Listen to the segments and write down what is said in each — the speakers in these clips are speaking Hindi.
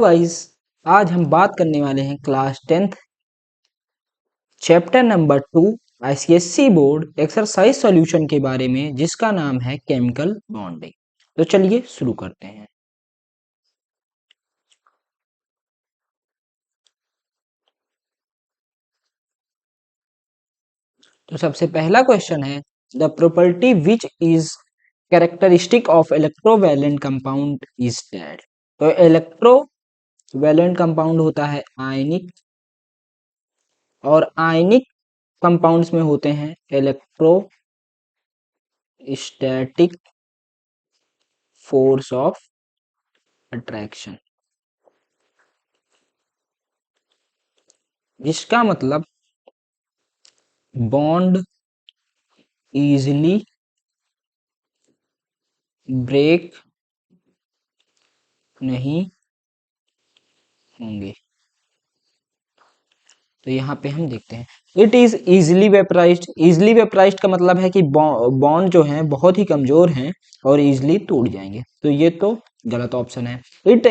गाइस, आज हम बात करने वाले हैं class 10th chapter number 2 ICSC board exercise solution के बारे में, जिसका नाम है केमिकल बॉन्डिंग। तो चलिए शुरू करते हैं। तो सबसे पहला क्वेश्चन है, the property which is characteristic of electrovalent compound is that. तो इलेक्ट्रोवैलेंट कंपाउंड होता है आयनिक, और आयनिक कंपाउंड्स में होते हैं इलेक्ट्रोस्टैटिक फोर्स ऑफ अट्रैक्शन, जिसका मतलब बॉन्ड इजीली ब्रेक नहीं होंगे। तो यहाँ पे हम देखते हैं, इट इज इजिली वेपराइज्ड। इजिली वेपराइज्ड का मतलब है कि बॉन्ड जो है बहुत ही कमजोर हैं और इजिली टूट जाएंगे। तो ये तो गलत ऑप्शन है। It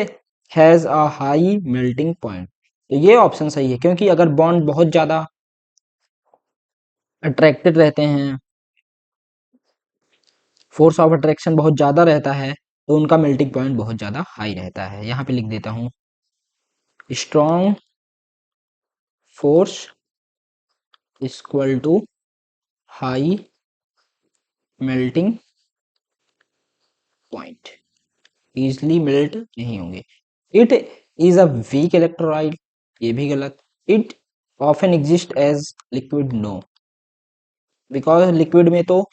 has a high melting point. तो ये ऑप्शन सही है, क्योंकि अगर बॉन्ड बहुत ज्यादा अट्रैक्टेड रहते हैं, फोर्स ऑफ अट्रैक्शन बहुत ज्यादा रहता है, तो उनका मेल्टिंग पॉइंट बहुत ज्यादा हाई रहता है। यहाँ पे लिख देता हूँ, strong force equal to high melting point, easily melt नहीं होंगे। It is a weak electrolyte, ये भी गलत। It often exist as liquid, no, because liquid में तो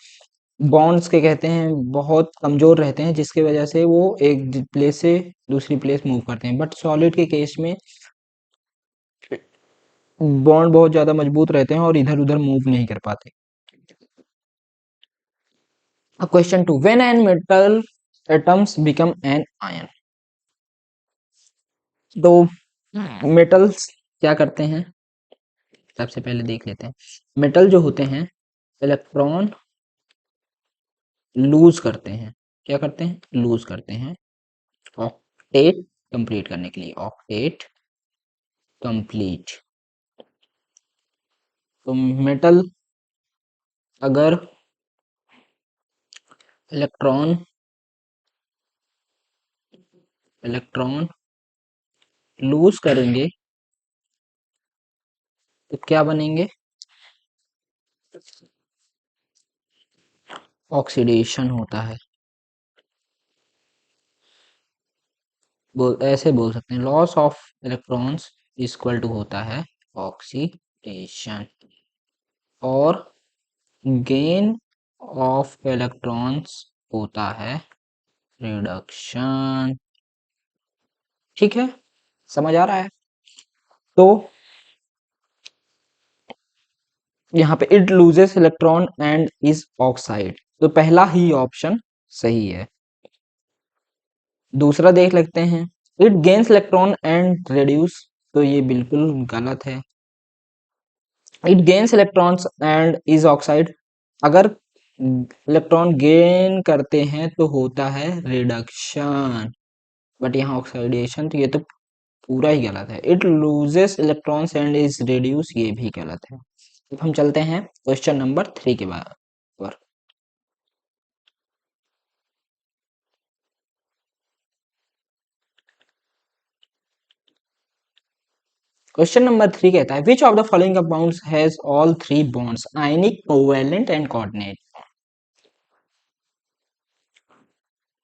बॉन्ड्स के कहते हैं बहुत कमजोर रहते हैं, जिसकी वजह से वो एक प्लेस से दूसरी प्लेस मूव करते हैं। बट सॉलिड के केस में बॉन्ड बहुत ज्यादा मजबूत रहते हैं और इधर उधर मूव नहीं कर पाते। Question 2, when an metal atoms become an ion. तो मेटल्स क्या करते हैं, सबसे पहले देख लेते हैं। मेटल जो होते हैं इलेक्ट्रॉन लूज करते हैं। क्या करते हैं? लूज करते हैं ऑक्टेट कंप्लीट करने के लिए। Octet complete. तो मेटल अगर इलेक्ट्रॉन इलेक्ट्रॉन लूज करेंगे तो क्या बनेंगे? ऑक्सीडेशन होता है। ऐसे बोल सकते हैं, loss of electrons equal to होता है ऑक्सीडेशन, और गेन ऑफ इलेक्ट्रॉन्स होता है रिडक्शन। ठीक है, समझ आ रहा है? तो यहाँ पे it loses electron and is oxide, तो पहला ही ऑप्शन सही है। दूसरा देख लेते हैं, it gains electron and reduce, तो ये बिल्कुल गलत है। It gains electrons and is oxide, अगर इलेक्ट्रॉन गेन करते हैं तो होता है रिडक्शन, बट यहाँ ऑक्सीडेशन, तो ये तो पूरा ही गलत है। It loses electrons and is reduce, ये भी गलत है। अब हम चलते हैं क्वेश्चन नंबर 3 के बाद पर। क्वेश्चन नंबर 3 कहता है, which of the following compounds has all three bonds, ionic, covalent and coordinate.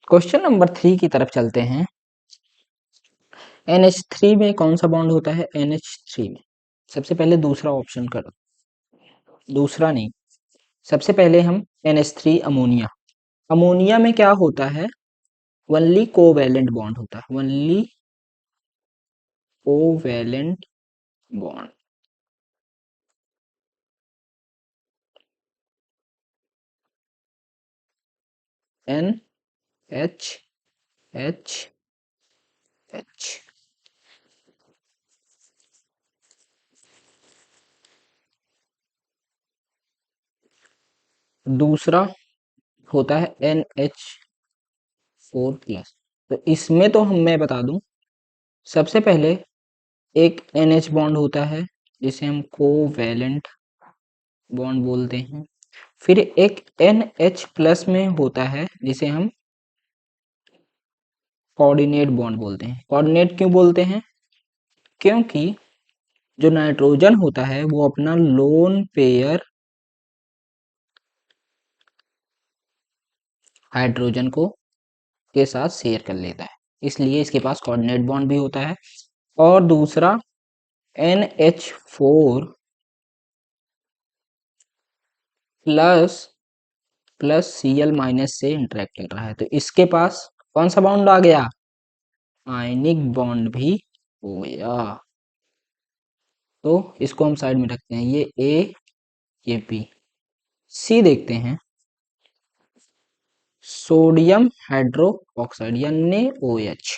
Question number 3 की तरफ चलते हैं। NH3 में कौन सा बॉन्ड होता है? NH3 में सबसे पहले दूसरा ऑप्शन करो, दूसरा नहीं, सबसे पहले हम NH3 अमोनिया। अमोनिया में क्या होता है? ओनली कोवैलेंट बॉन्ड होता है, ओनली कोवैलेंट बॉन्ड। NH दूसरा होता है NH4 प्लस। तो इसमें तो मैं बता दूं, सबसे पहले एक NH बॉन्ड होता है जिसे हम कोवैलेंट बॉन्ड बोलते हैं। फिर एक NH प्लस में होता है जिसे हम कोऑर्डिनेट बॉन्ड बोलते हैं। कोऑर्डिनेट क्यों बोलते हैं? क्योंकि जो नाइट्रोजन होता है वो अपना लोन पेयर हाइड्रोजन को के साथ शेयर कर लेता है, इसलिए इसके पास कोऑर्डिनेट बॉन्ड भी होता है। और दूसरा NH4 plus plus Cl minus से इंटरेक्ट कर रहा है, तो इसके पास कौन सा बॉन्ड आ गया? आयनिक बॉन्ड भी हो गया। तो इसको हम साइड में रखते हैं, ये A ये B। C देखते हैं, sodium hydro oxide NaOH।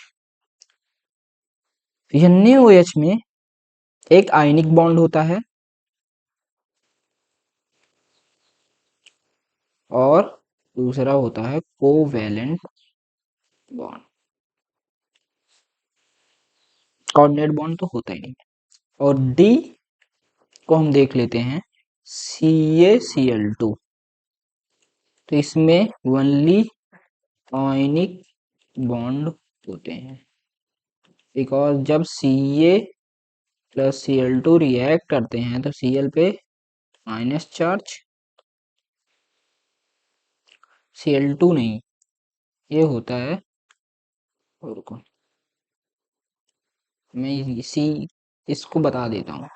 NaOH में एक आयनिक बॉन्ड होता है और दूसरा होता है कोवैलेंट बॉन्ड। कोऑर्डिनेट बॉन्ड तो होता ही नहीं। और D को हम देख लेते हैं, CaCl2। तो इसमें ओनली आयनिक बॉन्ड होते हैं, बिकॉज जब Ca प्लस Cl2 रिएक्ट करते हैं तो Cl पे माइनस चार्ज, Cl2 नहीं, ये होता है, और को मैं इसको बता देता हूँ।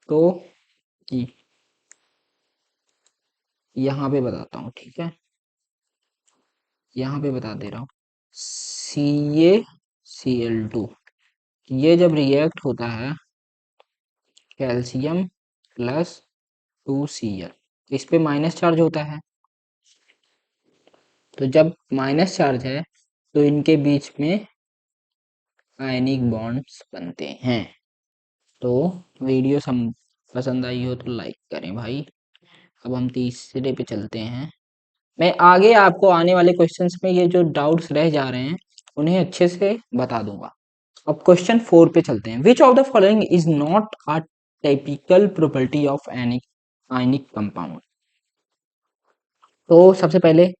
तो यहाँ पे बताता हूँ, ठीक है, यहाँ पे बता दे रहा हूँ। CaCl2 ये जब रिएक्ट होता है कैल्शियम प्लस 2Cl, इस पे माइनस चार्ज होता है, तो जब माइनस चार्ज है तो इनके बीच में आयनिक बॉन्ड्स बनते हैं। तो वीडियो पसंद आई हो तो लाइक करें भाई। अब हम तीसरे पे चलते हैं। मैं आगे आपको आने वाले क्वेश्चंस में ये जो डाउट्स रह जा रहे हैं उन्हें अच्छे से बता दूंगा। अब क्वेश्चन 4 पे चलते हैं। Which of the following is not a typical property of any ionic compound? तो सबसे पहले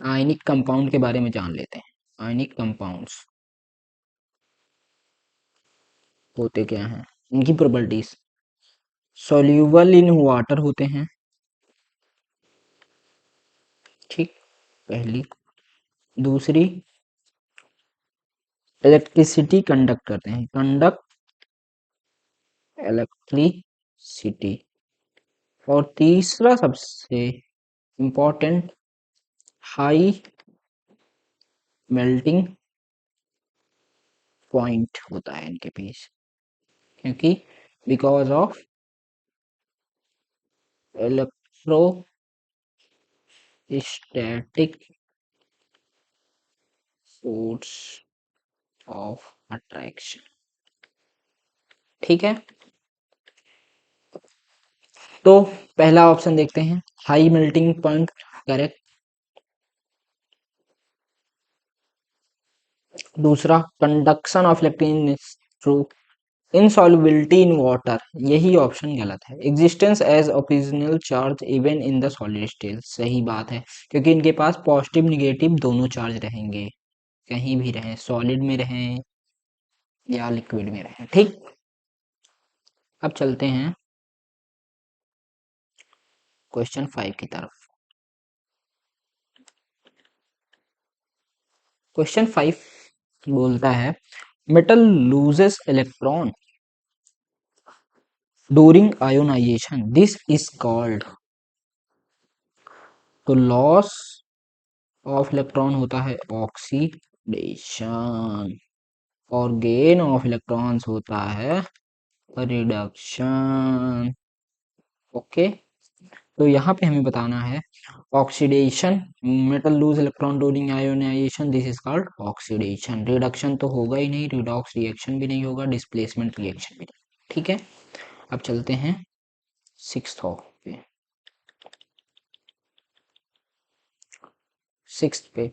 आयनिक कंपाउंड के बारे में जान लेते हैं। आयनिक कंपाउंड्स होते क्या हैं, इनकी प्रॉपर्टीज। सॉल्यूबल इन वाटर होते हैं, ठीक, पहली। दूसरी, इलेक्ट्रिसिटी कंडक्ट करते हैं, कंडक्ट इलेक्ट्रिसिटी। और तीसरा सबसे इम्पोर्टेंट, हाई मेल्टिंग पॉइंट होता है इनके बीच, क्योंकि because of electrostatic force of attraction, ठीक है। तो पहला ऑप्शन देखते हैं, हाई मेल्टिंग पॉइंट, करेक्ट। दूसरा, conduction of electron through insolubility in water, यही ऑप्शन गलत है। Existence as optional charge even in the solid state, सही बात है, क्योंकि इनके पास पॉजिटिव निगेटिव दोनों चार्ज रहेंगे, कहीं भी रहें, सॉलिड में रहें या लिक्विड में रहें, ठीक। अब चलते हैं क्वेश्चन 5 की तरफ। क्वेश्चन 5 बोलता है, metal loses electron during ionization, this is called. तो लॉस ऑफ इलेक्ट्रॉन होता है ऑक्सीडेशन, और गेन ऑफ इलेक्ट्रॉन्स होता है रिडक्शन। ओके, तो यहाँ पे हमें बताना है oxidation, metal lose electron during ionization, this is called oxidation. Reduction तो होगा ही नहीं, रिडॉक्स रिएक्शन भी नहीं होगा, डिस्प्लेसमेंट रिएक्शन भी नहीं, ठीक है। अब चलते हैं 6th पे। 6th पे,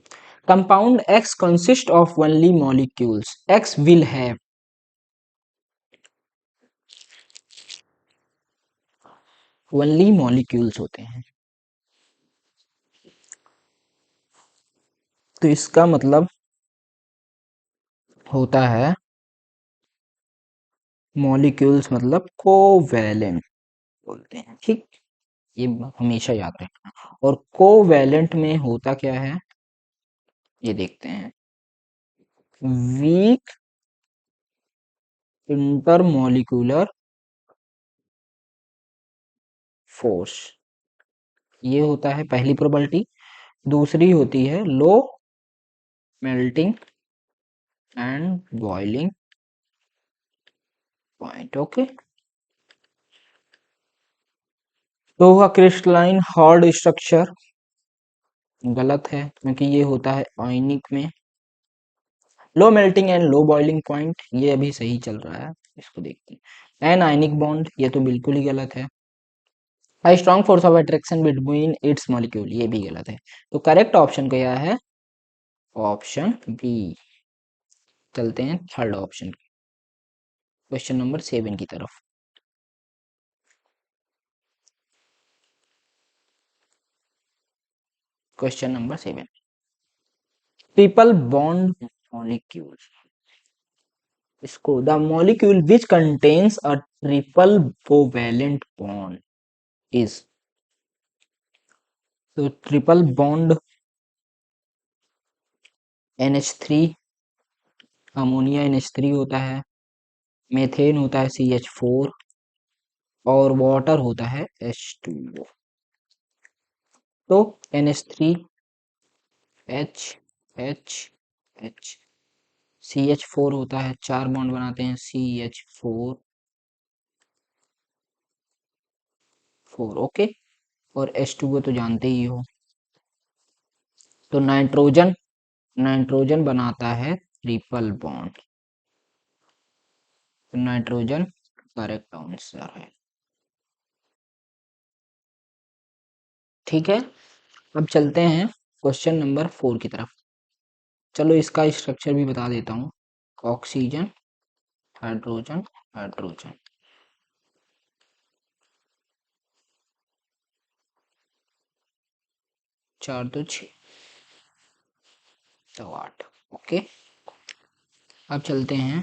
compound X consists of only molecules. X will have only molecules होते हैं, तो इसका मतलब होता है मॉलिक्यूल्स मतलब कोवैलेंट बोलते हैं, ठीक। ये हमेशा याद रखना। और कोवैलेंट में होता क्या है ये देखते हैं, वीक इंटरमोलिकुलर फोर्स, ये होता है पहली प्रोबेबिलिटी। दूसरी होती है low melting and boiling point, okay. तो हुआ क्रिस्टलाइन हार्ड स्ट्रक्चर, गलत है क्योंकि ये होता है आयनिक में। Low melting and low boiling point, ये अभी सही चल रहा है, इसको देखते हैं। एन आयनिक बॉन्ड, ये तो बिल्कुल ही गलत है। High strong force of attraction between its molecule, ये भी गलत है। तो करेक्ट ऑप्शन क्या है, ऑप्शन बी। चलते हैं थर्ड ऑप्शन, क्वेश्चन नंबर 7 की तरफ। Question number 7, triple bond molecule, इसको the molecule which contains a triple covalent bond is, तो triple bond NH3, ammonia NH3 होता है, मेथेन होता है CH4 और वाटर होता है H2O। तो NH3 H H H, CH4 होता है, 4 बॉन्ड बनाते हैं CH4 4, ओके। और H2O तो जानते ही हो। तो नाइट्रोजन, नाइट्रोजन बनाता है ट्रिपल बॉन्ड, तो नाइट्रोजन करेक्ट आंसर है, ठीक है। अब चलते हैं क्वेश्चन नंबर 4 की तरफ। चलो इसका स्ट्रक्चर भी बता देता हूँ, ऑक्सीजन हाइड्रोजन हाइड्रोजन, 4 2 6 तो 8, ओके। अब चलते हैं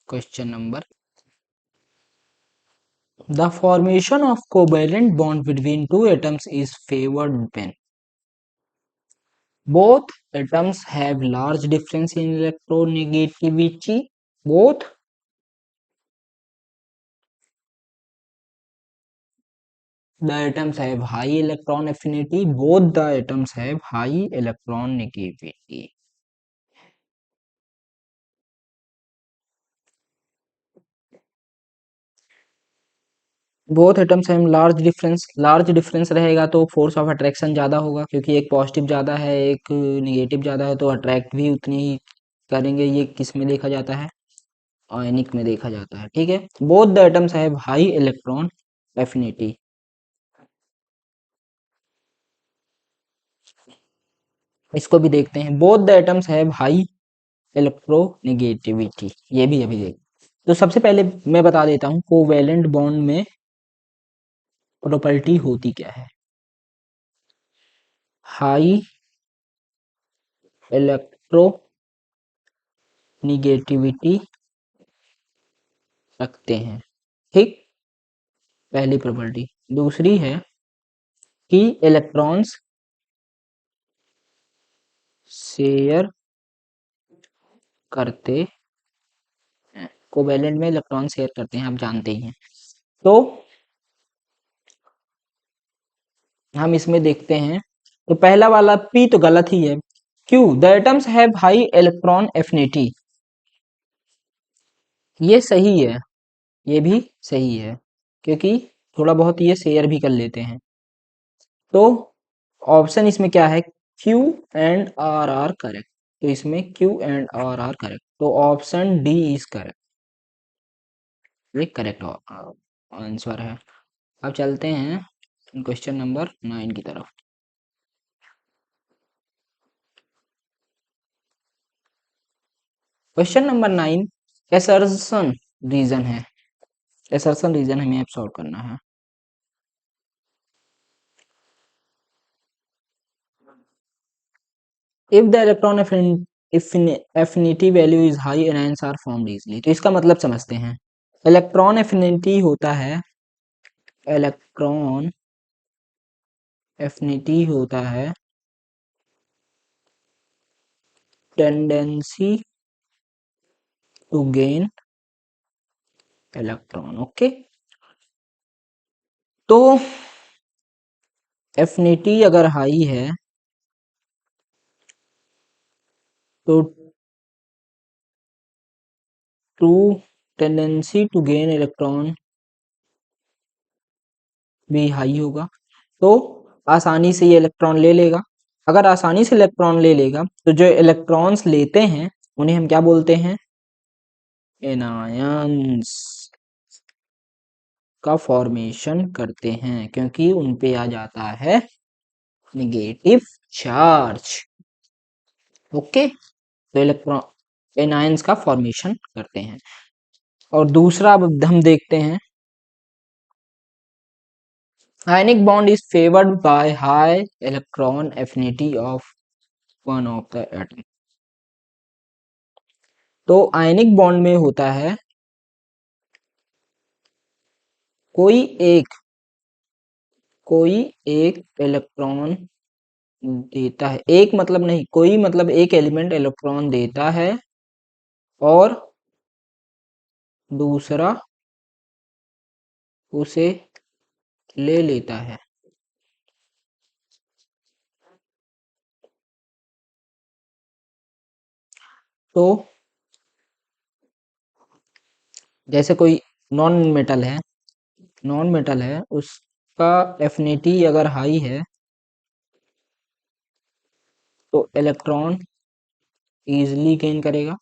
question number, the formation of covalent bond between two atoms is favoured when both atoms have large difference in electronegativity, both the atoms have high electron affinity, both the atoms have high electron negativity, both atoms हैं लार्ज डिफरेंस, लार्ज डिफरेंस रहेगा तो फोर्स ऑफ अट्रैक्शन ज़्यादा होगा, क्योंकि एक पॉजिटिव ज़्यादा है एक निगेटिव ज़्यादा है, तो अट्रैक्ट भी उतनी ही करेंगे। ये किस में देखा जाता है, आयनिक में देखा जाता है, ठीक है। Both the atoms have high electron affinity, इसको भी देखते हैं, both the atoms have high electronegativity, ये भी अभी देख। तो सबसे पहले मैं बता देता हूँ कोवैलेंट बॉन्ड में प्रॉपर्टी होती क्या है, हाई इलेक्ट्रोनेगेटिविटी रखते हैं, ठीक, पहली प्रॉपर्टी। दूसरी है कि इलेक्ट्रॉन्स शेयर करते हैं, कोवैलेंट में इलेक्ट्रॉन शेयर करते हैं, आप जानते ही हैं। तो हम इसमें देखते हैं, तो पहला वाला पी तो गलत ही है, क्यों, the atoms have high electron affinity, ये सही है, ये भी सही है, क्योंकि थोड़ा बहुत ये शेयर भी कर लेते हैं। तो ऑप्शन इसमें क्या है, Q and R are correct, तो इसमें Q and R are correct, तो ऑप्शन डी इज करेक्ट, ये करेक्ट आंसर है। अब चलते हैं क्वेश्चन नंबर 9 की तरफ। क्वेश्चन नंबर 9 एसर्शन रीजन है। एसर्शन रीजन हमें अब सॉल्व करना है। If the electron affinity value is high anions are formed easily. तो इसका मतलब समझते हैं। इलेक्ट्रॉन एफिनिटी होता है, इलेक्ट्रॉन एफिनिटी होता है tendency to gain electron. Okay, तो एफिनिटी अगर हाई है तो to tendency to gain electron भी हाई होगा, तो आसानी से ये इलेक्ट्रॉन ले लेगा। अगर आसानी से इलेक्ट्रॉन ले लेगा तो जो इलेक्ट्रॉन्स लेते हैं उन्हें हम क्या बोलते हैं? एनायंस का फॉर्मेशन करते हैं, क्योंकि उन पे आ जाता है नेगेटिव चार्ज। ओके, तो इलेक्ट्रॉन एनायंस का फॉर्मेशन करते हैं। और दूसरा अब हम देखते हैं, ionic bond is favoured by high electron affinity of one of the atom. तो आयनिक बॉन्ड में होता है कोई एक कोई एक इलेक्ट्रॉन देता है, एक मतलब नहीं, कोई मतलब एक एलिमेंट इलेक्ट्रॉन देता है और दूसरा उसे ले लेता है। तो जैसे कोई नॉन मेटल है, उसका एफिनिटी अगर हाई है तो इलेक्ट्रॉन इजीली गेन करेगा।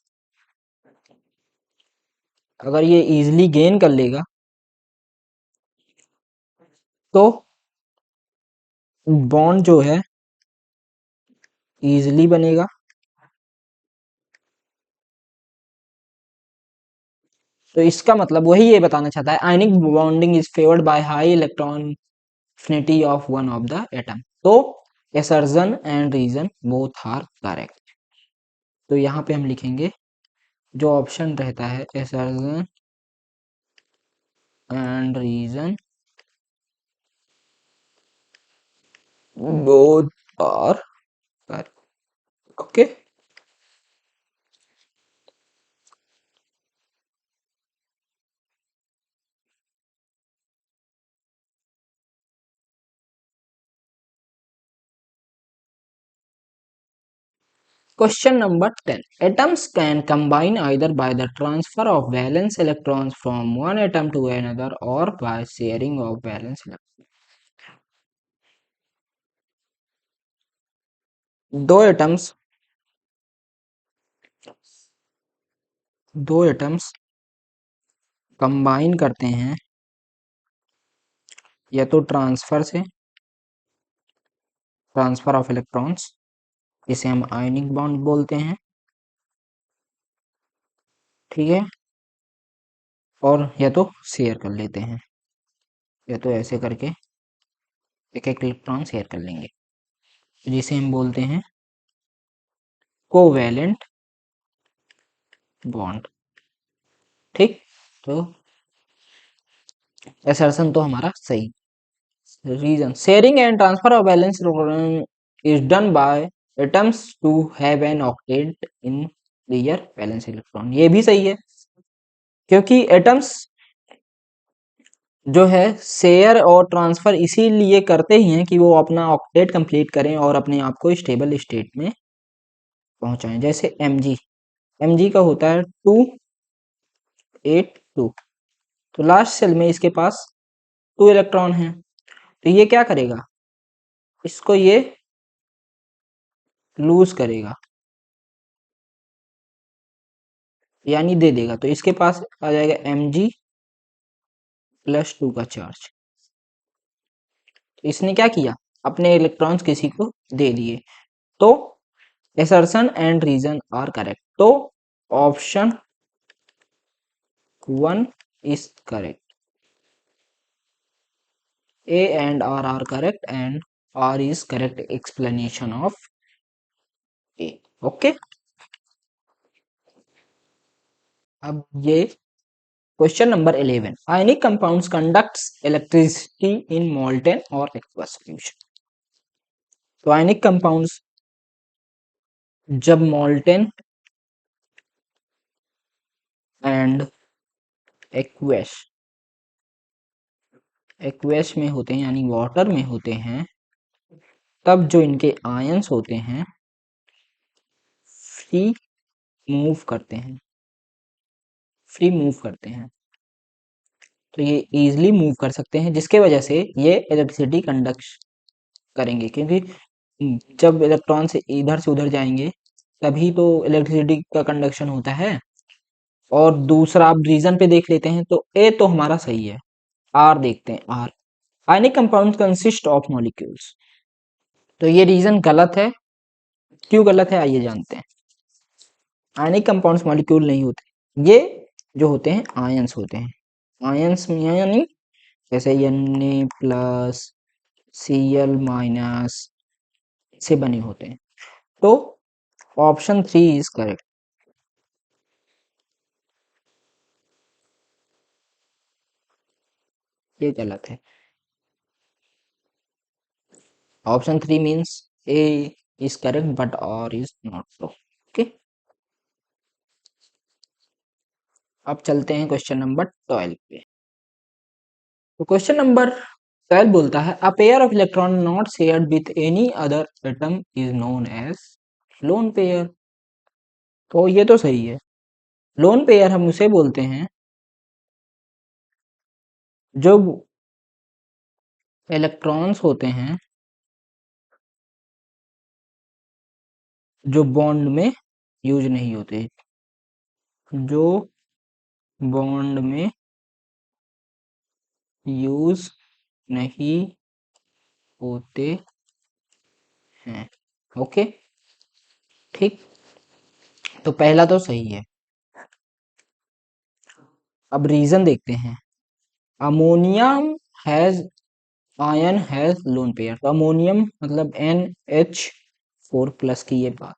अगर ये इजीली गेन कर लेगा तो बॉन्ड जो है इजीली बनेगा। तो इसका मतलब वही ये बताना चाहता है, ionic bonding is favoured by high electron affinity of one of the atom. तो assertion and reason both are correct. तो यहाँ पे हम लिखेंगे जो ऑप्शन रहता है, assertion and reason both are correct. Okay, question number 10. Atoms can combine either by the transfer of valence electrons from one atom to another or by sharing of valence electrons. दो एटम्स कंबाइन करते हैं या तो ट्रांसफर ऑफ इलेक्ट्रॉन्स, जिसे हम आयनिक बॉन्ड बोलते हैं, ठीक है, और या तो शेयर कर लेते हैं, या तो ऐसे करके एक एक इलेक्ट्रॉन शेयर कर लेंगे, जिसे हम बोलते हैं कोवैलेंट बॉन्ड। ठीक, तो असर्शन तो हमारा सही। Reason, sharing and transfer of valence is done by atoms to have an octet in their valence electron. ये भी सही है, क्योंकि एटम्स जो है शेयर और ट्रांसफर इसीलिए करते ही हैं कि वो अपना ऑक्टेट कंप्लीट करें और अपने आप को स्टेबल स्टेट में पहुंचाएं। जैसे एमजी का होता है 282, तो लास्ट सेल में इसके पास 2 इलेक्ट्रॉन हैं, तो ये क्या करेगा, इसको ये लूज करेगा, यानी दे देगा। तो इसके पास आ जाएगा Mg +2 का चार्ज। इसने क्या किया, अपने इलेक्ट्रॉन्स किसी को दे दिए। तो assertion and reason are correct, तो option 1 is correct. A and R are correct and R is correct explanation of A. Okay. अब ये question number 11, ionic compounds conducts electricity in molten और एक्वस सॉल्यूशन। तो आयनिक कंपाउंड्स जब मोल्टेन एंड एक्वस में होते हैं, यानी वाटर में होते हैं, तब जो इनके आयंस होते हैं फ्री मूव करते हैं, तो ये इजीली मूव कर सकते हैं, जिसके वजह से ये इलेक्ट्रिसिटी कंडक्ट करेंगे, क्योंकि जब इलेक्ट्रॉन से इधर से उधर जाएंगे तभी तो इलेक्ट्रिसिटी का कंडक्शन होता है। और दूसरा आप रीजन पे देख लेते हैं, तो ए तो हमारा सही है। आर देखते हैं, R ionic compound consist of molecules, तो ये रीजन गलत है। क्यों गलत है आइए जानते हैं। आयनिक कंपाउंड्स मॉलिक्यूल नहीं होते, ये जो होते हैं आयंस होते हैं। आयंस यानी जैसे Na प्लस Cl माइनस से बने होते हैं। तो ऑप्शन 3 इज करेक्ट। ये गलत है। Option 3 means A is correct but R is not true. Okay, अब चलते हैं क्वेश्चन नंबर 12 पे। तो क्वेश्चन नंबर 12 बोलता है a pair of electron not shared with any other atom is known as lone pair. तो ये तो सही है। लोन पेयर हम उसे बोलते हैं जो इलेक्ट्रॉन्स होते हैं जो बॉन्ड में यूज नहीं होते, जो बॉन्ड में यूज नहीं होते हैं। ओके, ठीक, तो पहला तो सही है। अब रीजन देखते हैं। Ammonium has ion has loan pair, तो अमोनियम मतलब NH4+ की ये बात।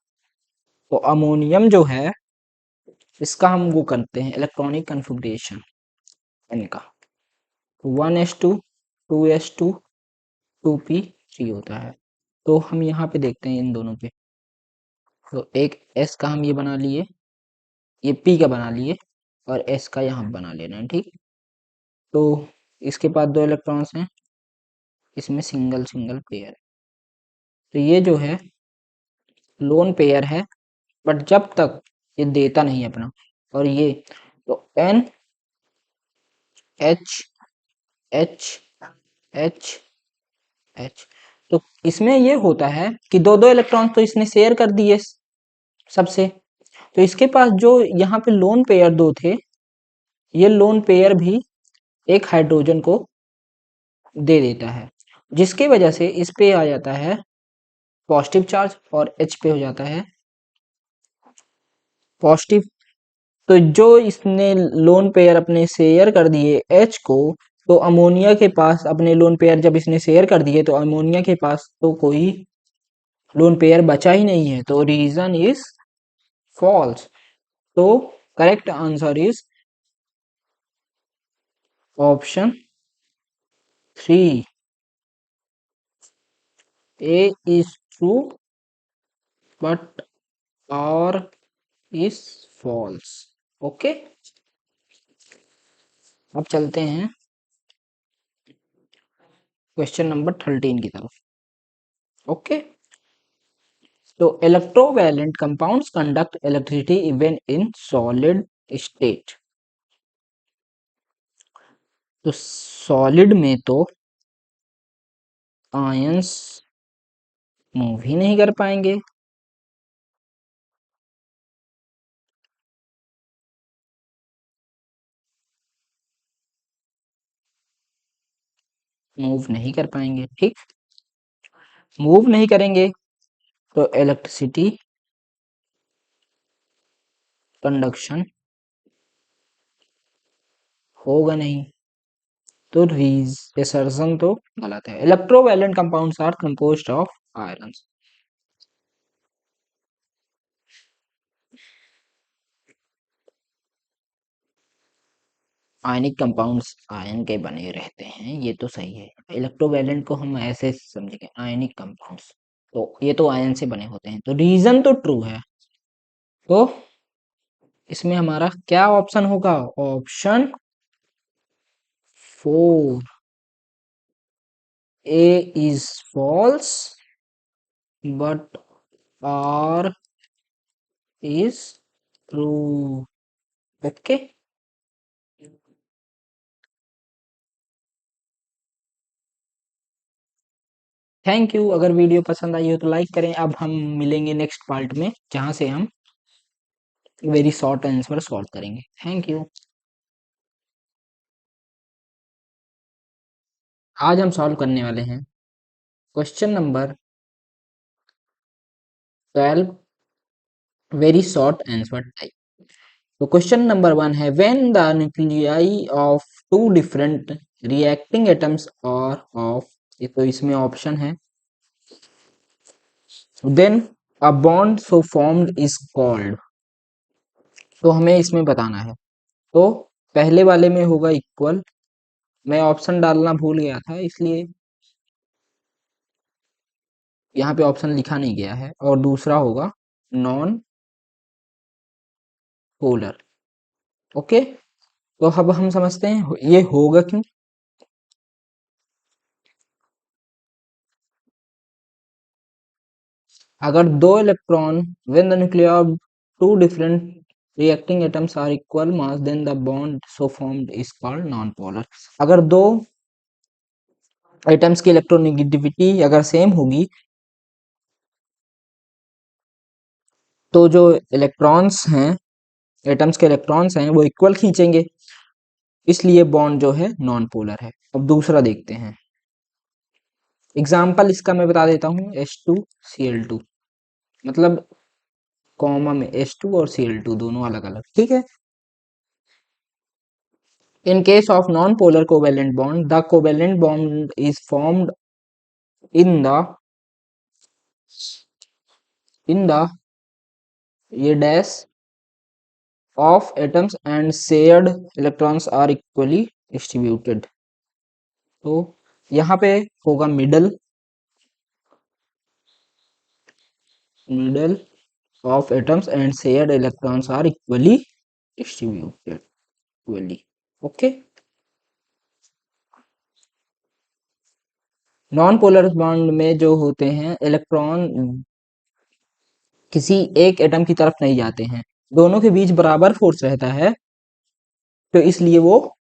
तो अमोनियम जो है इसका हम वो करते हैं इलेक्ट्रॉनिक कन्फिग्रेशन इनका 1s2 2s2 2p3 होता है। तो हम यहाँ पे देखते हैं इन दोनों पे, तो एक S का हम ये बना लिए, ये P का बना लिए, और S का यहाँ बना लेना है। ठीक, तो इसके पास 2 इलेक्ट्रॉन्स हैं, इसमें सिंगल सिंगल पेयर है, तो ये जो है लोन पेयर है। बट जब तक ये देता नहीं है अपना, और ये तो NH तो इसमें ये होता है कि 2 इलेक्ट्रॉन तो इसने शेयर कर दिए सबसे, तो इसके पास जो यहाँ पे लोन पेयर 2 थे, ये लोन पेयर भी एक हाइड्रोजन को दे देता है, जिसकी वजह से इस पे आ जाता है पॉजिटिव चार्ज और H पे हो जाता है पॉजिटिव। तो जो इसने लोन पेयर अपने शेयर कर दिए H को, तो अमोनिया के पास अपने लोन पेयर जब इसने शेयर कर दिए, तो अमोनिया के पास तो कोई लोन पेयर बचा ही नहीं है, तो रीजन इज फॉल्स। तो correct answer is option 3, A is true but R is false। Okay, अब चलते हैं क्वेश्चन नंबर 13 की तरफ। ओके, तो electrovalent compounds conduct electricity even in solid state. तो सॉलिड में तो आयंस मूव ही नहीं कर पाएंगे, मूव नहीं कर पाएंगे। ठीक, मूव नहीं करेंगे तो इलेक्ट्रिसिटी कंडक्शन होगा नहीं, तो रिसर्जन तो गलत है। Electrovalent compounds are composed of iron. Ionic compounds ion के बने रहते हैं, ये तो सही है। इलेक्ट्रोवैलेंट को हम ऐसे समझेंगे, आयनिक कंपाउंड्स तो ये तो आयन से बने होते हैं, तो रीजन तो ट्रू है। तो इसमें हमारा क्या ऑप्शन होगा? Option 4 A is false but R is true. Okay, thank you. अगर वीडियो पसंद आई हो तो लाइक करें। अब हम मिलेंगे नेक्स्ट पार्ट में, जहां से हम वेरी शॉर्ट आंसर सॉल्व करेंगे। Thank you. आज हम सॉल्व करने वाले हैं question number 12, very short answer type. तो क्वेश्चन नंबर 1 है, when the nuclei of two different reacting atoms और ऑफ, तो इसमें ऑप्शन है, then a bond so formed is called. तो हमें इसमें बताना है। तो पहले वाले में होगा इक्वल, मैं ऑप्शन डालना भूल गया था इसलिए यहाँ पे ऑप्शन लिखा नहीं गया है। और दूसरा होगा नॉन पोलर। ओके, तो अब हम समझते हैं ये होगा क्यों। अगर दो electron when the nuclear of two different reacting atoms are equal mass then the bond so formed is called non polar. अगर दो एटम्स की इलेक्ट्रोनेगेटिविटी अगर सेम होगी तो जो इलेक्ट्रॉन्स हैं, एटम्स के इलेक्ट्रॉन्स हैं, वो इक्वल खींचेंगे, इसलिए बॉन्ड जो है नॉन पोलर है। अब दूसरा देखते हैं एग्जाम्पल इसका, मैं बता देता हूँ H2Cl2, मतलब कॉमा में H2 और Cl2 दोनों अलग अलग। ठीक है, in case of non-polar covalent bond, the covalent bond is formed in the ये dash of atoms and shared electrons are equally distributed। तो यहाँ पे होगा middle of atoms and shared electrons are equally distributed equally। Okay, non polar bond में जो होते हैं इलेक्ट्रॉन किसी एक एटम की तरफ नहीं जाते हैं, दोनों के बीच बराबर फोर्स रहता है, तो इसलिए वो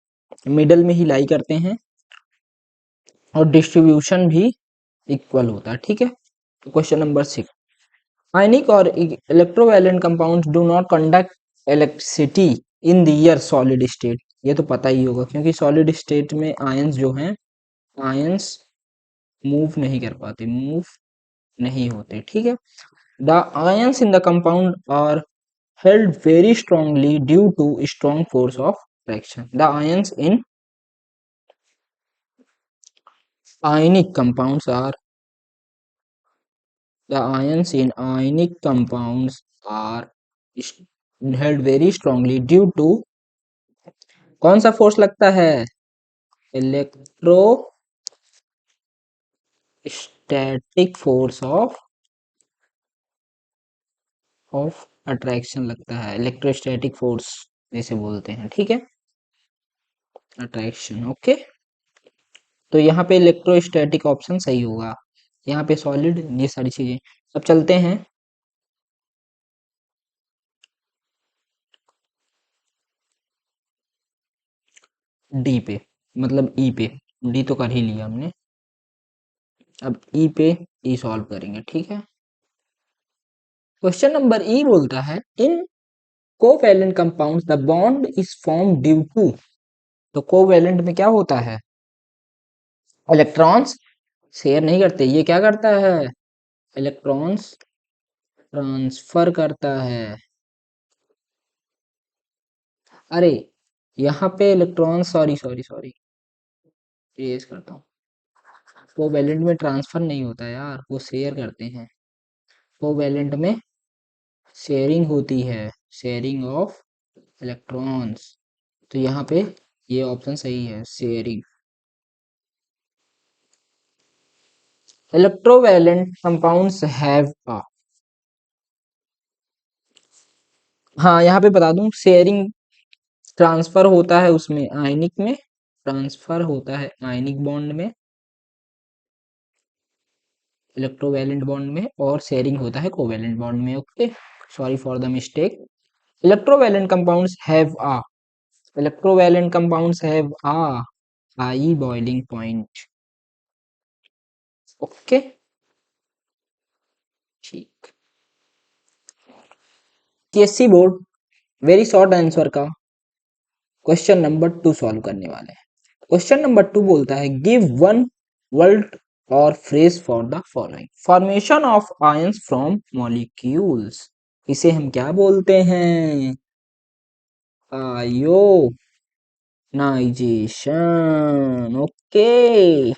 मिडल में ही लाई करते हैं और डिस्ट्रीब्यूशन भी इक्वल होता है। ठीक है, तो क्वेश्चन नंबर 6, आयनिक और electrovalent compounds do not conduct electricity in their solid state. ये तो पता ही होगा, क्योंकि सॉलिड स्टेट में आयंस जो हैं, आयंस मूव नहीं कर पाते, मूव नहीं होते। ठीक है, the ions in the compound are held very strongly due to strong force of attraction। Ionic compounds are the ions in ionic compounds are held very strongly due to कौन सा फोर्स लगता है? इलेक्ट्रोस्टैटिक फोर्स ऑफ अट्रैक्शन लगता है, इलेक्ट्रोस्टैटिक फोर्स जैसे बोलते हैं। ठीक है, अट्रैक्शन। ओके, तो यहाँ पे इलेक्ट्रोस्टैटिक ऑप्शन सही होगा, यहाँ पे सॉलिड, ये सारी चीजें। अब चलते हैं डी पे, मतलब ई पे। डी तो कर ही लिया हमने, अब ई पे ई सॉल्व करेंगे। ठीक है, क्वेश्चन नंबर ई बोलता है, in covalent compounds the bond is form due to. तो कोवैलेंट में क्या होता है? इलेक्ट्रॉन्स शेयर नहीं करते, ये क्या करता है, इलेक्ट्रॉन्स ट्रांसफर करता है। अरे यहाँ पे electron, sorry sorry sorry, erase करता हूँ। कोवैलेंट में ट्रांसफर नहीं होता यार, वो शेयर करते हैं। कोवैलेंट में शेयरिंग होती है, शेयरिंग ऑफ इलेक्ट्रॉन्स। तो यहाँ पे ये ऑप्शन सही है, शेयरिंग। इलेक्ट्रोवैलेंट कंपाउंड्स हैव अ, हाँ यहाँ पे बता दूं, शेयरिंग ट्रांसफर होता है उसमें आयनिक में, ट्रांसफर होता है आयनिक बॉन्ड में, इलेक्ट्रोवैलेंट बॉन्ड में, और शेयरिंग होता है कोवैलेंट बॉन्ड में। Okay, sorry for the mistake. Electrovalent compounds have a, electrovalent compounds have a high boiling point. Okay, ठीक। CSC board very short answer का क्वेश्चन नंबर 2 सॉल्व करने वाले हैं। क्वेश्चन नंबर 2 बोलता है गिव वन वर्ड और phrase for the following, formation of ions from molecules. इसे हम क्या बोलते हैं, ionization. Okay,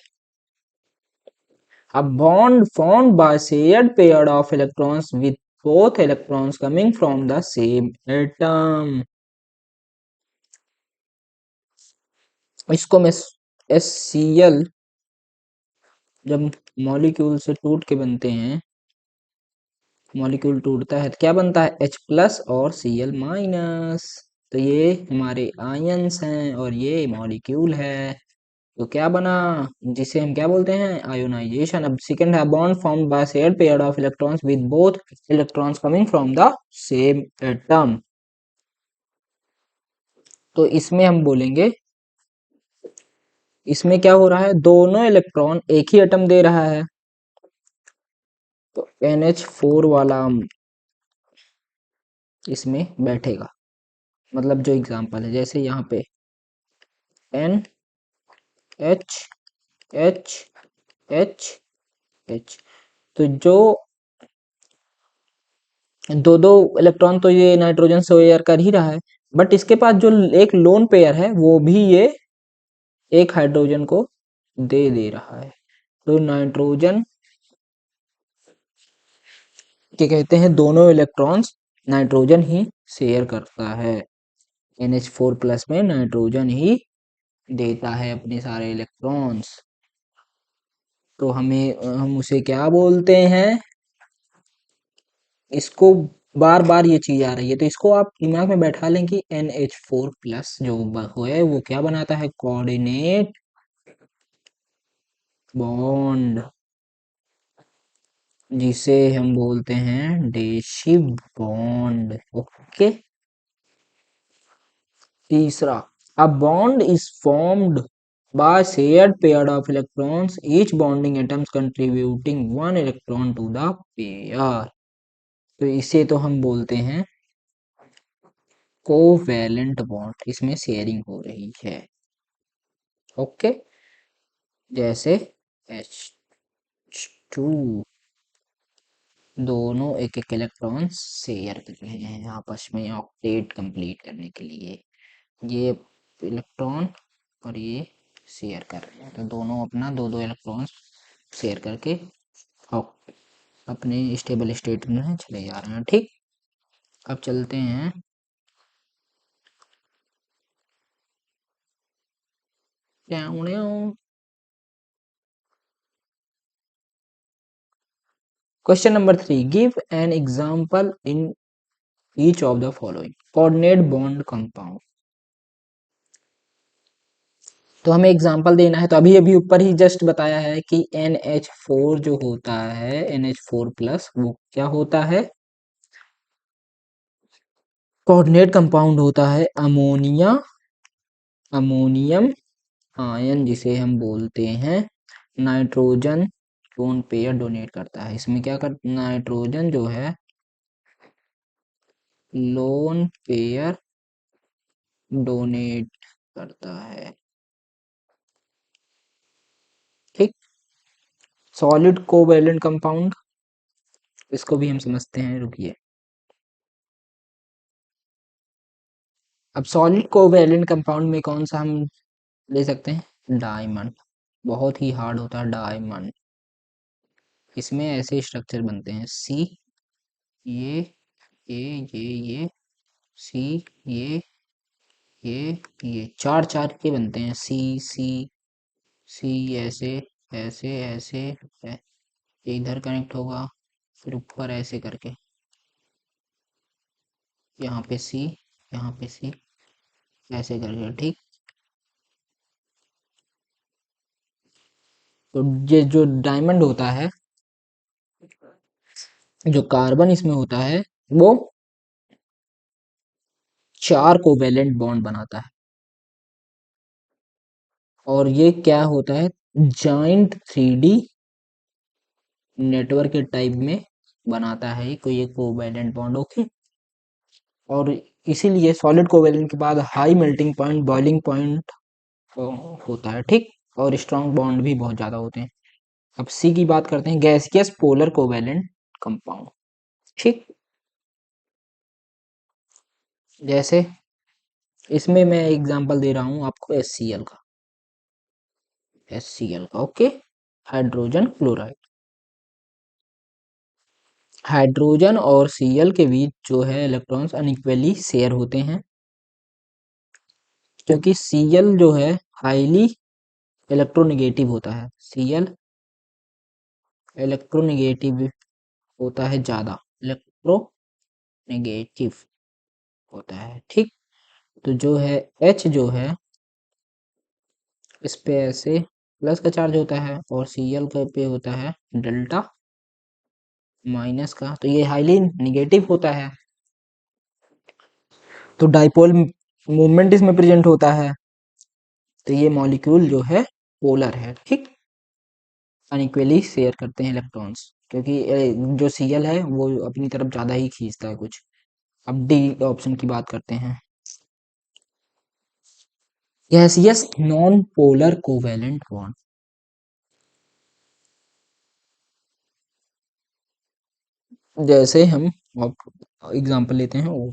a bond formed by shared pair of electrons with both electrons coming from the same atom। इसको मैं HCl, जब मॉलिक्यूल से टूट के बनते हैं, मॉलिक्यूल टूटता है तो क्या बनता है, H+ और Cl-। तो ये हमारे आयंस हैं और ये मॉलिक्यूल है, तो क्या बना, जिसे हम क्या बोलते हैं, आयोनाइजेशन। अब सेकंड है bond formed by shared pair of electrons with both electrons coming from the same atom. तो इसमें हम बोलेंगे, इसमें क्या हो रहा है, दोनों इलेक्ट्रॉन एक ही एटम दे रहा है, तो NH4 वाला इसमें बैठेगा। मतलब जो एग्जांपल है, जैसे यहाँ पे NH H H H, तो जो दो दो इलेक्ट्रॉन तो ये नाइट्रोजन से शेयर कर ही रहा है, बट इसके पास जो एक लोन पेयर है वो भी ये एक हाइड्रोजन को दे दे रहा है। तो नाइट्रोजन के कहते हैं दोनों इलेक्ट्रॉन्स नाइट्रोजन ही शेयर करता है, NH4+ में नाइट्रोजन ही देता है अपने सारे इलेक्ट्रॉन्स। तो हम उसे क्या बोलते हैं, इसको बार बार ये चीज आ रही है तो इसको आप दिमाग में बैठा लें कि NH4+ जो है वो क्या बनाता है, कोऑर्डिनेट बॉन्ड, जिसे हम बोलते हैं डेशिव बॉन्ड। ओके, तीसरा, a bond is formed by shared pair of electrons, each bonding atoms contributing one electron to the pair। तो इसे तो हम बोलते हैं कोवैलेंट बॉन्ड, इसमें शेयरिंग हो रही है। ओके, जैसे H2, दोनों एक एक इलेक्ट्रॉन शेयर कर रहे हैं आपस में ऑक्टेट कंप्लीट करने के लिए, ये इलेक्ट्रॉन और ये शेयर कर रहे हैं, तो दोनों अपना दो दो इलेक्ट्रॉन शेयर करके अपने स्टेबल स्टेट में चले जा रहे हैं। ठीक, अब चलते हैं question number 3, give an example in each of the following coordinate bond compound. तो हमें एग्जांपल देना है, तो अभी अभी ऊपर ही जस्ट बताया है कि NH4 जो होता है, NH4+ वो क्या होता है, कोऑर्डिनेट कंपाउंड होता है अमोनिया, अमोनियम आयन, जिसे हम बोलते हैं नाइट्रोजन लोन पेयर डोनेट करता है। इसमें क्या कर, नाइट्रोजन जो है लोन पेयर डोनेट करता है। सॉलिड कोवैलेंट कंपाउंड, इसको भी हम समझते हैं, रुकिए। अब सॉलिड कोवैलेंट कंपाउंड में कौन सा हम ले सकते हैं, डायमंड। बहुत ही हार्ड होता है डायमंड। इसमें ऐसे स्ट्रक्चर बनते हैं, सी, ये ये सी, ये ये चार चार के बनते हैं, सी सी सी, ऐसे ऐसे ऐसे ये इधर कनेक्ट होगा, फिर ऊपर ऐसे करके यहाँ पे सी, यहाँ पे सी, ऐसे करके, ठीक। तो ये जो डायमंड होता है, जो कार्बन इसमें होता है, वो चार कोवेलेंट बॉन्ड बनाता है। और ये क्या होता है, जॉइंट 3D नेटवर्क के टाइप में बनाता है कोई एक कोवेलेंट बॉन्ड, ओके। और इसीलिए सॉलिड कोवेलेंट के बाद high melting point, boiling point होता है, ठीक। और स्ट्रॉन्ग बॉन्ड भी बहुत ज्यादा होते हैं। अब सी की बात करते हैं, गैसियस पोलर कोवेलेंट कंपाउंड, ठीक। जैसे इसमें मैं एग्जांपल दे रहा हूं आपको HCl का, HCl का, ओके। हाइड्रोजन क्लोराइड, हाइड्रोजन और Cl के बीच जो है इलेक्ट्रॉन्स अनइक्वली शेयर होते हैं, क्योंकि Cl जो है हाईली इलेक्ट्रोनेगेटिव होता है, Cl इलेक्ट्रोनेगेटिव होता है, ज्यादा इलेक्ट्रोनेगेटिव होता है, ठीक। तो जो है H जो है, इस पे ऐसे प्लस का चार्ज होता है, और Cl का पे होता है डेल्टा माइनस का, तो ये हाईली निगेटिव होता है। तो डाइपोल मूवमेंट इसमें प्रेजेंट होता है, तो ये मॉलिक्यूल जो है पोलर है, ठीक। अनइक्वली शेयर करते हैं इलेक्ट्रॉन्स, क्योंकि जो Cl है वो अपनी तरफ ज्यादा ही खींचता है कुछ। अब डी ऑप्शन की बात करते हैं, gaseous non polar covalent bond. जैसे हम एग्जांपल लेते हैं O,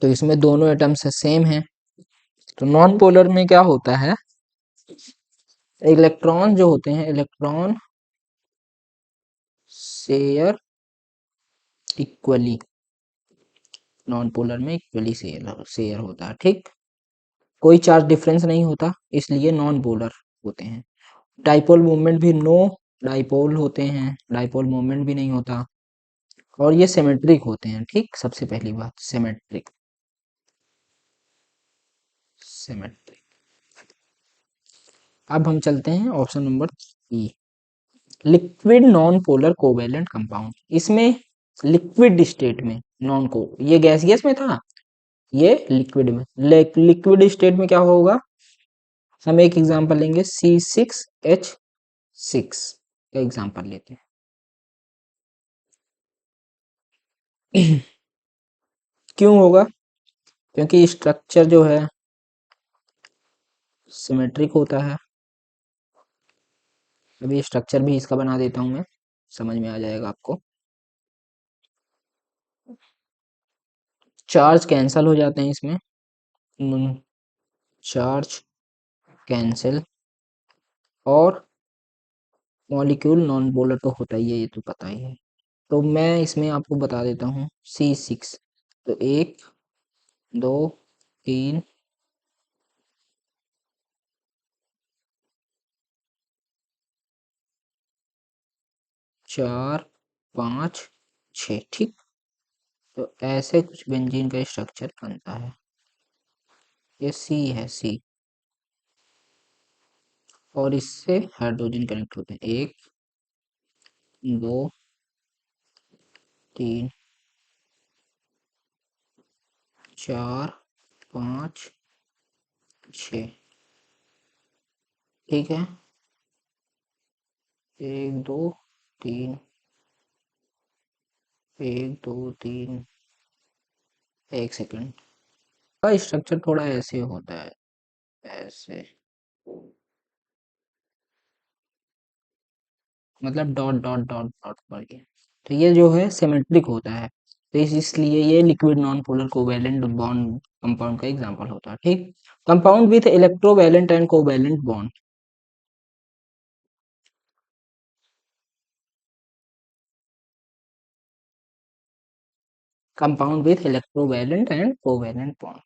तो इसमें दोनों एटम्स सेम हैं। तो नॉन पोलर में क्या होता है, इलेक्ट्रॉन जो होते हैं, electron share equally, non polar में इक्वली शेयर शेयर होता है, ठीक। कोई चार्ज डिफरेंस नहीं होता, इसलिए नॉन पोलर होते हैं। डाइपोल मूवमेंट भी नो डाइपोल होते हैं, डाइपोल मूवमेंट भी नहीं होता। और ये सिमेट्रिक होते हैं, ठीक। सबसे पहली बात, सिमेट्रिक, सिमेट्रिक। अब हम चलते हैं ऑप्शन नंबर ई, liquid non polar covalent compound. इसमें लिक्विड स्टेट में नॉन को, ये गैसियस में था, ये लिक्विड में, लिक्विड स्टेट में क्या होगा, हम एक एग्जांपल लेंगे, C6H6 का एग्जांपल लेते हैं। क्यों होगा, क्योंकि स्ट्रक्चर जो है सिमेट्रिक होता है। अभी स्ट्रक्चर भी इसका बना देता हूं मैं, समझ में आ जाएगा आपको। चार्ज कैंसल हो जाते हैं इसमें, चार्ज कैंसिल, और मॉलिक्यूल नॉन पोलर तो होता ही है, ये तो पता ही है। तो मैं इसमें आपको बता देता हूँ, C6, तो 1 2 3 4 5 6, ठीक। तो ऐसे कुछ बेंजीन का स्ट्रक्चर बनता है, ये C है, C। और इससे हाइड्रोजन कनेक्ट होते हैं, 1 2 3 4 5 6, ठीक है। 1 2 3, 1 2 3, एक सेकंड का स्ट्रक्चर थोड़ा ऐसे होता है, ऐसे। मतलब डॉट डॉट डॉट डॉट करके। तो ये जो है सिमेट्रिक होता है, तो इसलिए ये liquid non polar covalent bond compound का एग्जांपल होता है। ठीक। Compound with electrovalent and covalent bond. Compound with electrovalent and covalent bond,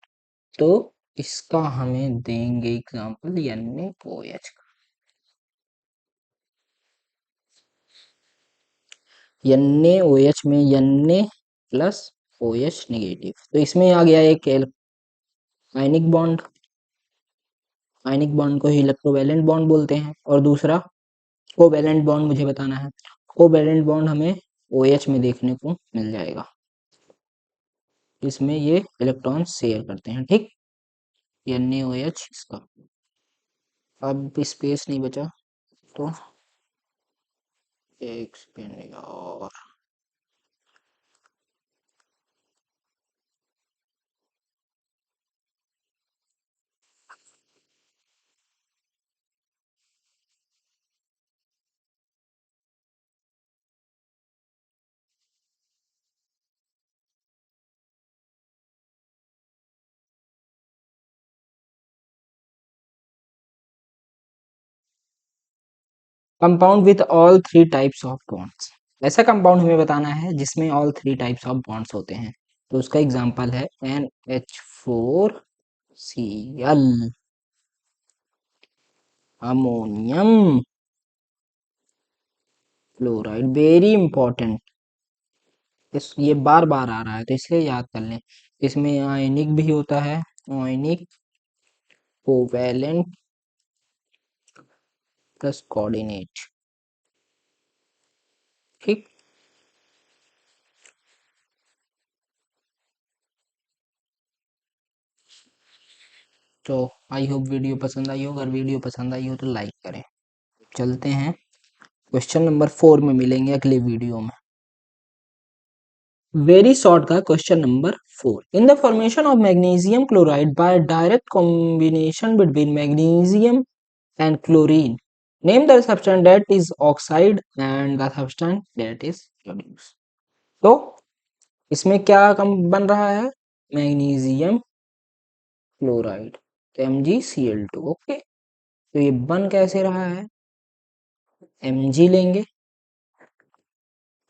तो इसका हमें देंगे एग्जांपल NaOH। NaOH में Na प्लस OH नेगेटिव, तो इसमें आ गया एक आयनिक बॉन्ड। आयनिक बॉन्ड को ही इलेक्ट्रोवैलेंट बॉन्ड बोलते हैं। और दूसरा कोवैलेंट बॉन्ड मुझे बताना है। कोवैलेंट बॉन्ड हमें OH में देखने को मिल जाएगा, इसमें ये इलेक्ट्रॉन शेयर करते हैं। ठीक। NaOH इसका। अब स्पेस नहीं बचा, तो एक सेकेंड और। Compound with all three types of bonds. ऐसा कंपाउंड हमें बताना है जिसमें all three types of bonds होते हैं, तो उसका एग्जांपल है NH4Cl, ammonium chloride. Very important, इस ये बार बार आ रहा है तो इसलिए याद कर लें। इसमें आयनिक भी होता है, आयनिक कोवैलेंट प्लस कोऑर्डिनेट। ठीक। तो आई होप वीडियो पसंद आई हो, अगर वीडियो पसंद आई हो तो लाइक करें। चलते हैं क्वेश्चन नंबर 4 में, मिलेंगे अगले वीडियो में। वेरी शॉर्ट का question number 4। In the formation of magnesium chloride by direct combination between magnesium and chlorine, name the substance that is oxide and the substance that is produce. तो इसमें क्या कम बन रहा है, मैग्नीशियम क्लोराइड, तो MgCl2। ओके, तो ये बन कैसे रहा है, Mg लेंगे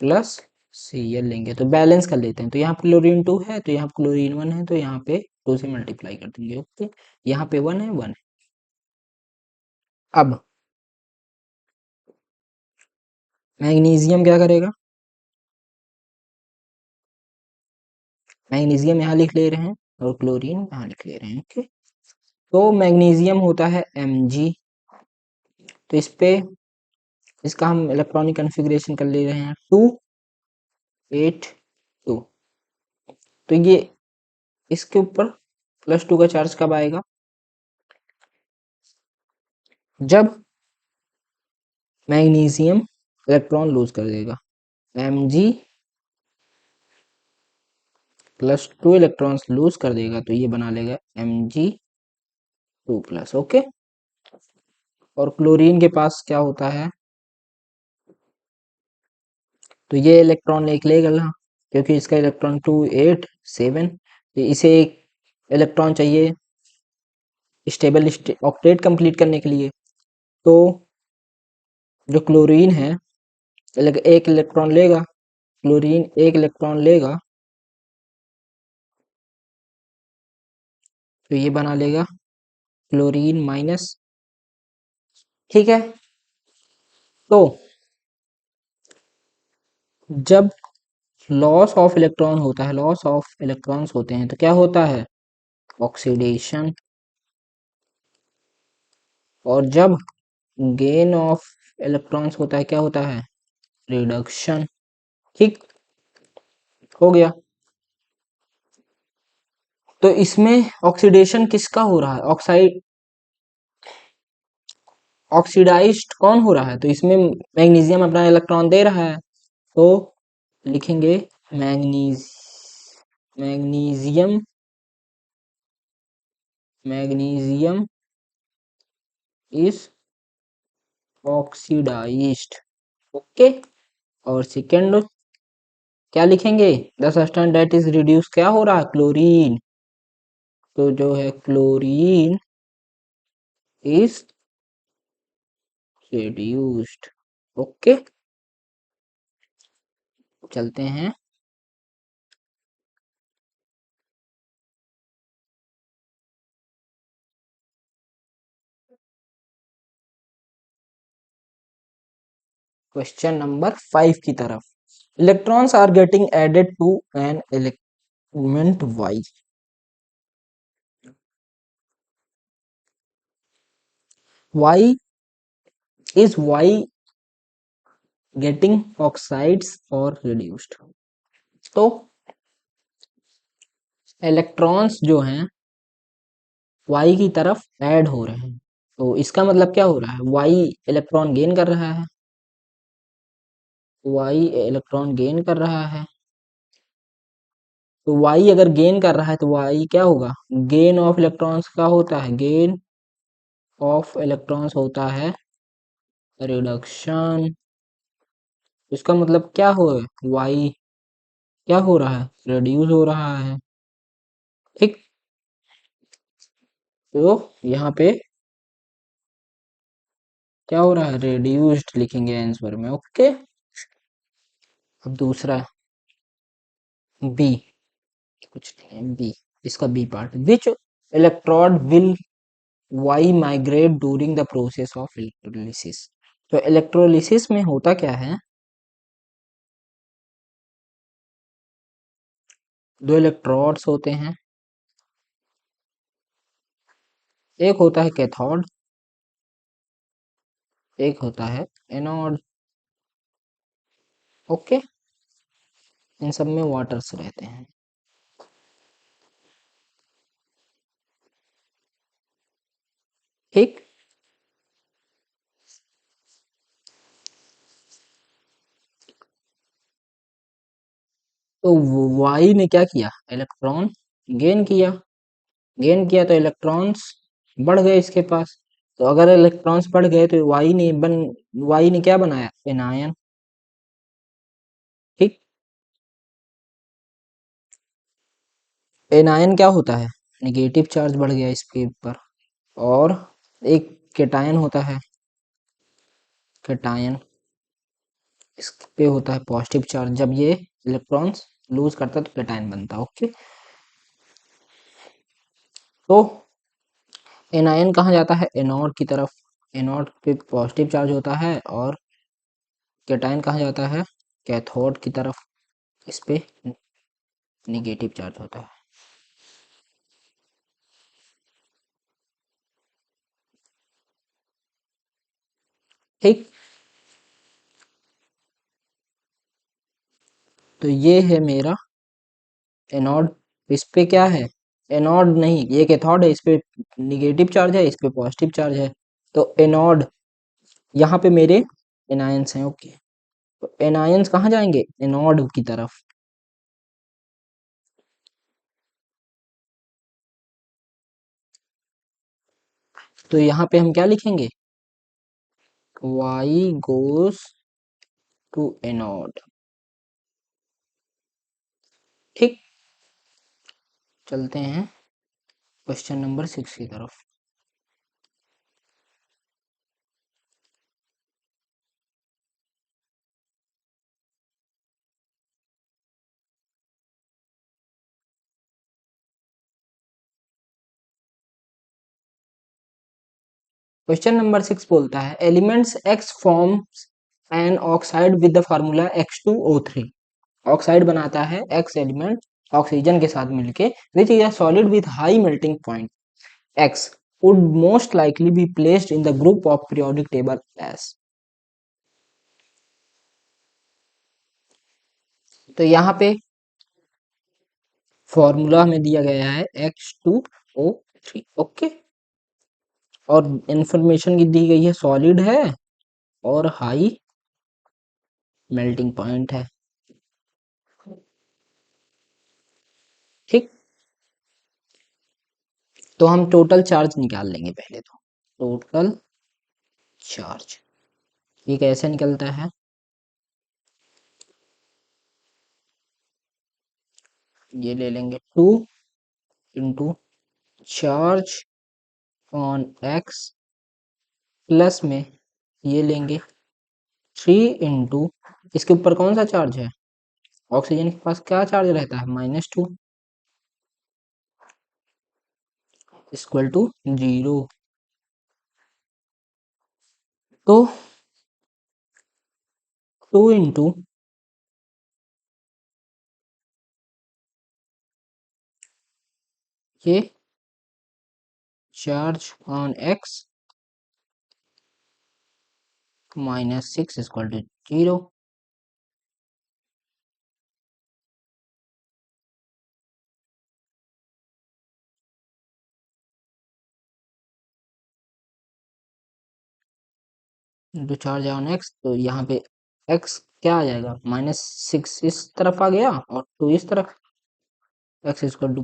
प्लस Cl लेंगे, तो बैलेंस कर लेते हैं। तो यहाँ क्लोरीन 2 है, तो यहाँ क्लोरीन 1 है, तो यहाँ पे 2 से मल्टीप्लाई कर देंगे। ओके, यहाँ पे 1 है, 1 है। अब मैग्नीशियम क्या करेगा, मैग्नीशियम यहाँ लिख ले रहे हैं और क्लोरीन यहाँ लिख ले रहे हैं। ओके, तो मैग्नीशियम होता है Mg, तो इस पे इसका हम इलेक्ट्रॉनिक कन्फिग्रेशन कर ले रहे हैं 2 8 2। तो ये इसके ऊपर +2 का चार्ज कब आएगा, जब मैग्नीशियम इलेक्ट्रॉन लूज कर देगा। Mg +2 इलेक्ट्रॉन्स लूज कर देगा, तो ये बना लेगा Mg2+। ओके, और क्लोरीन के पास क्या होता है, तो ये इलेक्ट्रॉन एक लेगा ना, क्योंकि इसका इलेक्ट्रॉन 2 8 7, तो इसे एक इलेक्ट्रॉन चाहिए स्टेबल ऑक्टेट कंप्लीट करने के लिए। तो जो क्लोरीन है एक इलेक्ट्रॉन लेगा, क्लोरीन एक इलेक्ट्रॉन लेगा, तो ये बना लेगा क्लोरीन माइनस। ठीक है, तो जब लॉस ऑफ इलेक्ट्रॉन होता है, लॉस ऑफ इलेक्ट्रॉन्स होते हैं, तो क्या होता है, ऑक्सीडेशन। और जब गेन ऑफ इलेक्ट्रॉन्स होता है, क्या होता है, रिडक्शन। ठीक, हो गया। तो इसमें ऑक्सीडेशन किसका हो रहा है, ऑक्सीडाइज्ड कौन हो रहा है, तो इसमें मैग्नीशियम अपना इलेक्ट्रॉन दे रहा है, तो लिखेंगे मैग्नीज magnesium magnesium is oxidised. Okay. और सेकेंड क्या लिखेंगे? The substance that is reduce, क्या हो रहा है? क्लोरीन। तो जो है क्लोरीन इज रिड्यूस्ड। ओके, चलते हैं। क्वेश्चन नंबर 5 की तरफ। Electrons are getting added to an element Y. Y is Y getting oxides और रिड्यूस्ड। तो इलेक्ट्रॉन्स जो हैं वाई की तरफ ऐड हो रहे हैं। तो इसका मतलब क्या हो रहा है? वाई इलेक्ट्रॉन गेन कर रहा है। वाई इलेक्ट्रॉन गेन कर रहा है। तो वाई अगर गेन कर रहा है तो वाई क्या होगा? गेन ऑफ इलेक्ट्रॉन्स का होता है, गेन ऑफ इलेक्ट्रॉन्स होता है रिडक्शन। इसका मतलब क्या हो? वाई क्या हो रहा है? रिड्यूस हो रहा है। ठीक। तो यहाँ पे क्या हो रहा है? रिड्यूस्ड लिखेंगे आंसर में। ओके। अब दूसरा बी, कुछ नहीं है बी, इसका B part. Which electrode will Y migrate during the process of electrolysis. तो इलेक्ट्रोलिसिस में होता क्या है? दो इलेक्ट्रोड्स होते हैं, एक होता है कैथोड, एक होता है एनोड। ओके। इन सब में वाटर्स रहते हैं। ठीक। तो वाई ने क्या किया? इलेक्ट्रॉन गेन किया। गेन किया तो इलेक्ट्रॉन्स बढ़ गए इसके पास। तो अगर इलेक्ट्रॉन्स बढ़ गए तो वाई ने क्या बनाया? एनायन। ठीक। एनायन क्या होता है? नेगेटिव चार्ज बढ़ गया इसके ऊपर। और एक केटायन होता है, केटायन, इस पे होता है पॉजिटिव चार्ज। जब ये इलेक्ट्रॉन्स लूज करता है तो केटायन बनता है। ओके। तो एनायन कहाँ जाता है? एनोड की तरफ। एनोड पे पॉजिटिव चार्ज होता है और केटायन कहाँ जाता है? कैथोड की तरफ। इस पे निगेटिव चार्ज होता है। ठीक। तो ये है मेरा एनोड। इस पे क्या है? एनोड नहीं, ये कैथोड है, इस पे निगेटिव चार्ज है, इस पे पॉजिटिव चार्ज है। तो एनोड, यहाँ पे मेरे एनायंस हैं। ओके। तो एनायंस कहाँ जाएंगे? एनोड की तरफ। तो यहाँ पे हम क्या लिखेंगे? y goes to anode. ठीक। चलते हैं क्वेश्चन नंबर 6 की तरफ। क्वेश्चन नंबर 6 बोलता है elements x forms an oxide with the formula X2O3। Oxide बनाता है x एलिमेंट ऑक्सीजन के साथ मिलके, which is a solid with high melting point x would most likely be placed in the group of periodic table as। तो यहाँ पे फॉर्मूला हमें दिया गया है X2O3। ओके। और इंफॉर्मेशन की दी गई है सॉलिड है और हाई मेल्टिंग पॉइंट है। ठीक। तो हम टोटल चार्ज निकाल लेंगे पहले। तो टोटल चार्ज ये कैसे निकलता है? ये ले लेंगे 2 into charge on x, plus में ये लेंगे 3 इंटू, इसके ऊपर कौन सा चार्ज है, ऑक्सीजन के पास क्या चार्ज रहता है, -2 इक्वल टू 0। तो 2 इंटू ये charge on X -6 equal to 0। Into charge on X, तो यहाँ पे एक्स क्या आ जाएगा, -6 इस तरफ आ गया और 2 इस तरफ, एक्स इक्वल टू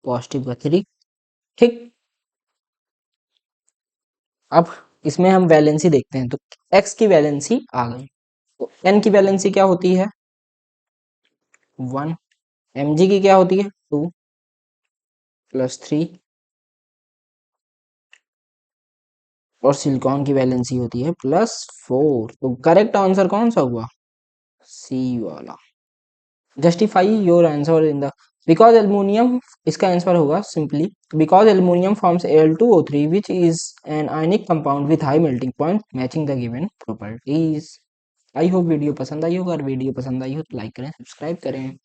पॉजिटिव का 3। ठीक, अब इसमें हम वैलेंसी देखते हैं, तो एक्स की वैलेंसी आ गई, तो एन की वैलेंसी क्या होती है 1, mg की क्या होती है 2 + 3, और सिलिकॉन की वैलेंसी होती है +4। तो करेक्ट आंसर कौन सा हुआ, सी वाला। Justify your answer in the, because aluminium, इसका आंसर होगा simply because aluminium forms Al2O3 which is an ionic compound with high melting point matching the given properties। I hope video पसंद आई होगा, अगर वीडियो पसंद आई हो तो लाइक करें, सब्सक्राइब करें।